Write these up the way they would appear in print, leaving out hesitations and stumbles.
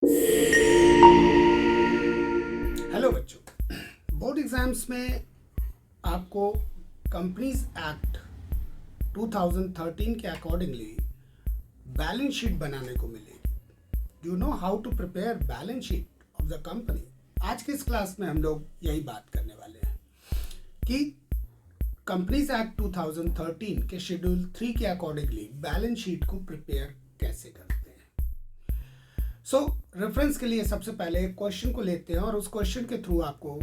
Hello बच्चों, board exams में आपको कंपनीज एक्ट 2013 के अकॉर्डिंगली बैलेंस शीट बनाने को मिलेगी। You know how to prepare balance sheet of the company. आज की इस क्लास में हम लोग यही बात करने वाले हैं कि कंपनीज एक्ट 2013 के शेड्यूल 3 के अकॉर्डिंगली बैलेंस शीट को प्रिपेयर कैसे करते हैं। रेफरेंस के लिए सबसे पहले एक क्वेश्चन को लेते हैं और उस क्वेश्चन के थ्रू आपको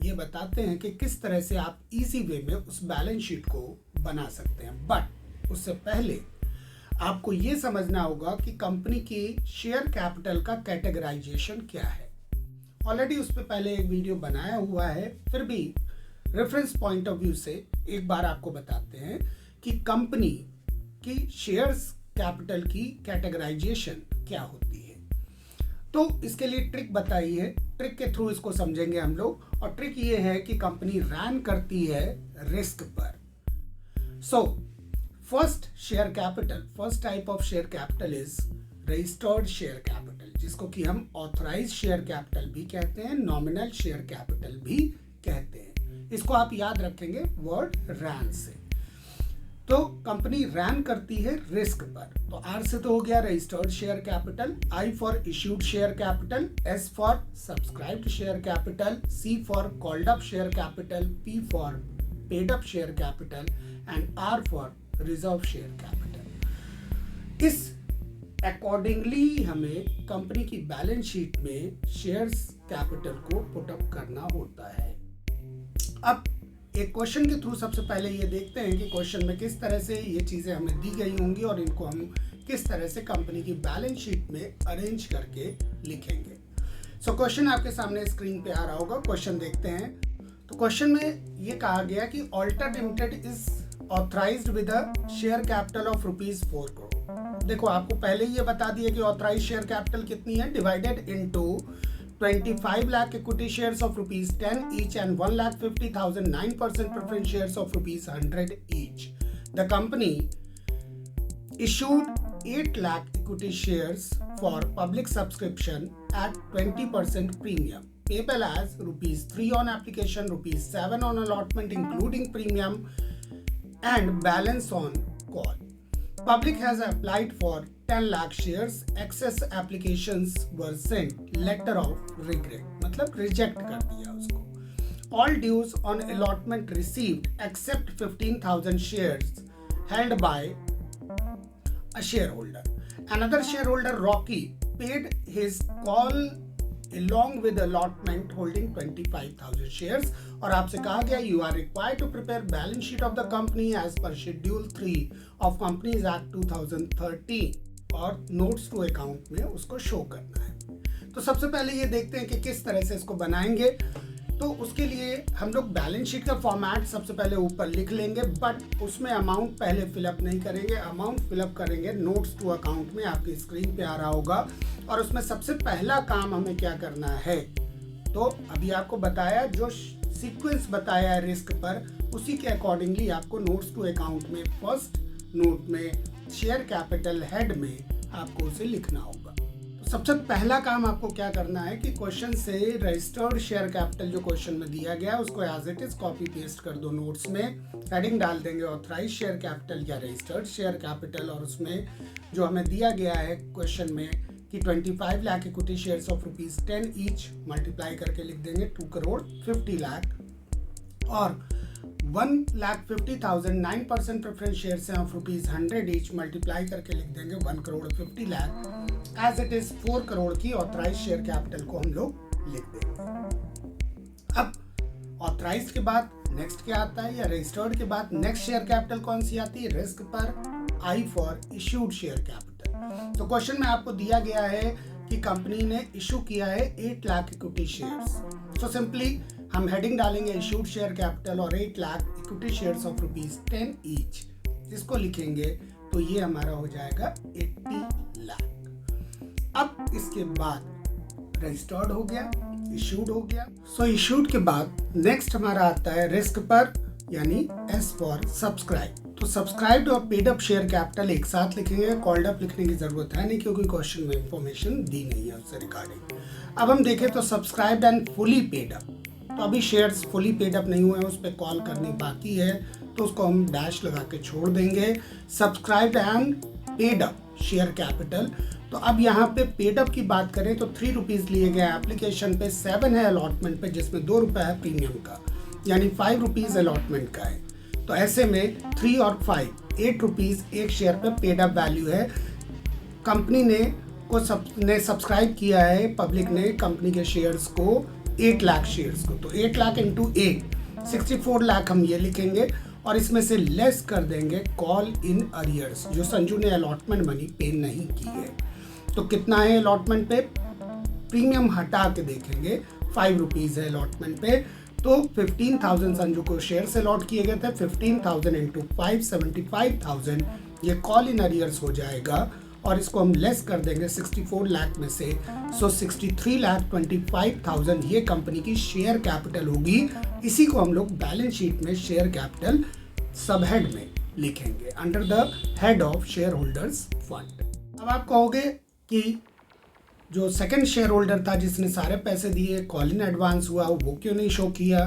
ये बताते हैं कि किस तरह से आप इजी वे में उस बैलेंस शीट को बना सकते हैं। बट उससे पहले आपको ये समझना होगा कि कंपनी की शेयर कैपिटल का कैटेगराइजेशन क्या है। ऑलरेडी उस पर पहले एक वीडियो बनाया हुआ है, फिर भी रेफरेंस पॉइंट ऑफ व्यू से एक बार आपको बताते हैं कि कंपनी की शेयर्स कैपिटल की कैटेगराइजेशन क्या होती है। तो इसके लिए ट्रिक बताई है, ट्रिक के थ्रू इसको समझेंगे हम लोग। और ट्रिक ये है कि कंपनी रन करती है रिस्क पर। First share capital, first type of share capital is registered share capital, जिसको कि हम ऑथराइज शेयर कैपिटल भी कहते हैं, नॉमिनल शेयर कैपिटल भी कहते हैं। इसको आप याद रखेंगे वर्ड रैन से। तो कंपनी रैन करती है रिस्क पर। तो आर से तो हो गया registered share capital, I for issued share capital, S for subscribed share capital, C for called up share capital, P for paid up share capital and R for reserve share capital. इस accordingly हमें company की balance sheet में shares capital को put up करना होता है। अब एक क्वेश्चन के थ्रू सबसे पहले ये देखते हैं कि क्वेश्चन में किस तरह से ये चीज़ें हमें दी गई होंगी और इनको हम किस तरह से कंपनी की बैलेंस शीट में अरेंज करके लिखेंगे। क्वेश्चन आपके सामने स्क्रीन पे आ रहा होगा, क्वेश्चन देखते हैं। तो क्वेश्चन में ये कहा गया कि Alter Limited is authorised with a share capital of ₹4 crore. देखो, आपको पहले ही ये बता दिया कि ऑथराइज शेयर कैपिटल कितनी है, divided into 25 lakh equity shares of ₹10 each and 1,50,000 9% preference shares of ₹100 each. The company issued 8 lakh equity shares for public subscription at 20% premium, payable as ₹3 on application, ₹7 on allotment including premium and balance on call. Public has applied for 10 lakh shares, excess applications were sent, letter of regret, मतलब reject कर दिया उसको। All dues on allotment received except 15,000 shares held by a shareholder. Another shareholder, Rocky, paid his call along with allotment holding 25,000 shares। और आपसे कहा गया you are required to prepare balance sheet of the company as per schedule 3 of Companies Act 2013 और notes to account में उसको show करना है। तो सबसे पहले ये देखते हैं कि किस तरह से इसको बनाएंगे। तो उसके लिए हम लोग बैलेंस शीट का फॉर्मेट सबसे पहले ऊपर लिख लेंगे, बट उसमें अमाउंट पहले फिलअप नहीं करेंगे, अमाउंट फिलअप करेंगे नोट्स टू अकाउंट में, आपकी स्क्रीन पे आ रहा होगा। और उसमें सबसे पहला काम हमें क्या करना है, तो अभी आपको बताया, जो सीक्वेंस बताया है रिस्क पर, उसी के अकॉर्डिंगली आपको नोट्स टू अकाउंट में फर्स्ट नोट में शेयर कैपिटल हेड में आपको उसे लिखना होगा। तो सबसे पहला काम आपको क्या करना है कि क्वेश्चन से रजिस्टर्ड शेयर कैपिटल जो क्वेश्चन में दिया गया उसको as it is copy paste कर दो नोट्स में। हेडिंग डाल देंगे ऑथराइज शेयर कैपिटल या रजिस्टर्ड शेयर कैपिटल, और उसमें जो हमें दिया गया है क्वेश्चन में कि 25 lakh equity shares of ₹10 each multiply करके लिख देंगे 2 करोड़ 50 लाख, और 1,50,000 9% प्रेफरेंस शेयर्स हैं ऑफ ₹100 ईच मल्टीप्लाई करके लिख देंगे 1 crore 50 lakh. As it is 4 crore की ऑथराइज शेयर कैपिटल को हम लोग लिख देंगे। अब ऑथराइज के बाद नेक्स्ट क्या आता है, या रजिस्टर्ड के बाद नेक्स्ट शेयर कैपिटल कौन सी आती है, रिस्क पर आई फॉर इश्यूड शेयर कैपिटल। तो क्वेश्चन में आपको दिया गया है कि कंपनी ने इशू किया है 8 lakh equity shares. So simply हम हेडिंग डालेंगे इश्यूड शेयर कैपिटल और 8 lakh equity shares of ₹10 each, इसको लिखेंगे तो ये हमारा हो जाएगा 80 लाख। अब इसके बाद रजिस्टर्ड हो गया, इशूड हो गया। इशूड के बाद नेक्स्ट हमारा आता है रिस्क पर, यानी एस फॉर सब्सक्राइब। तो सब्सक्राइब्ड और पेड अप शेयर कैपिटल एक साथ लिखेंगे, कॉल्ड अप लिखने की जरूरत है नहीं क्योंकि क्वेश्चन में इंफॉर्मेशन दी नहीं है उससे रिगार्डिंग। अब हम देखें तो subscribed and fully paid up, तो अभी शेयर्स फुली पेड अप नहीं हुए हैं, उस पर कॉल करनी बाकी है तो उसको हम डैश लगा के छोड़ देंगे। Subscribed and paid up share capital, तो अब यहाँ पे पेड अप की बात करें तो 3 रुपीज़ लिए गए एप्लीकेशन पे, 7 है अलॉटमेंट पे जिसमें 2 रुपये है प्रीमियम का, यानी 5 रुपीज़ अलॉटमेंट का है। तो ऐसे में 3 और 5 8 रुपीज़ एक शेयर पे पेड अप वैल्यू है। कंपनी ने सब्सक्राइब किया है, पब्लिक ने कंपनी के शेयर्स को 8 लाख शेयर्स को, तो 8 लाख इंटू 8 64 लाख हम ये लिखेंगे और इसमें से लेस कर देंगे कॉल इन अरियर्स जो संजू ने अलॉटमेंट मनी पे नहीं की है। तो कितना है अलॉटमेंट पे, प्रीमियम हटा के देखेंगे 5 रुपीज़ है अलॉटमेंट पे, तो 15,000 संजू को शेयर से अलॉट किए गए थे, 15,000 इंटू 5 75,000 ये कॉल इन अरियर्स हो जाएगा और इसको हम लेस कर देंगे 64 लाख में से, सो 63,25,000 ये कंपनी की शेयर कैपिटल होगी। इसी को हम लोग बैलेंस शीट में शेयर कैपिटल सब हेड में लिखेंगे under the head of share holders fund. अब आप कहोगे कि जो सेकंड शेयर होल्डर था जिसने सारे पैसे दिए, कॉल इन एडवांस हुआ, वो क्यों नहीं शो किया?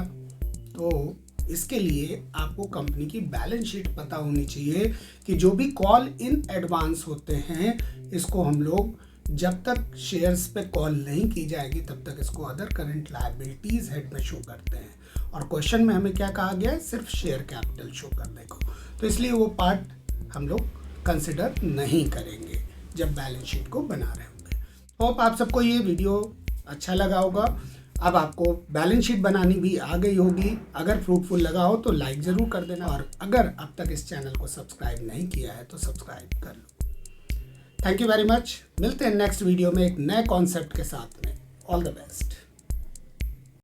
तो इसके लिए आपको कंपनी की बैलेंस शीट पता होनी चाहिए कि जो भी कॉल इन एडवांस होते हैं इसको हम लोग जब तक शेयर्स पे कॉल नहीं की जाएगी तब तक इसको अदर करंट लायबिलिटीज हेड में शो करते हैं, और क्वेश्चन में हमें क्या कहा गया है, सिर्फ शेयर कैपिटल शो करने को, तो इसलिए वो पार्ट हम लोग कंसिडर नहीं करेंगे जब बैलेंस शीट को बना रहे होंगे। होप आप सबको ये वीडियो अच्छा लगा होगा। अब आपको बैलेंस शीट बनानी भी आ गई होगी। अगर फ्रूटफुल लगा हो तो लाइक ज़रूर कर देना, और अगर अब तक इस चैनल को सब्सक्राइब नहीं किया है तो सब्सक्राइब कर लो। Thank you very much. मिलते हैं नेक्स्ट वीडियो में एक नए कॉन्सेप्ट के साथ में। All the best.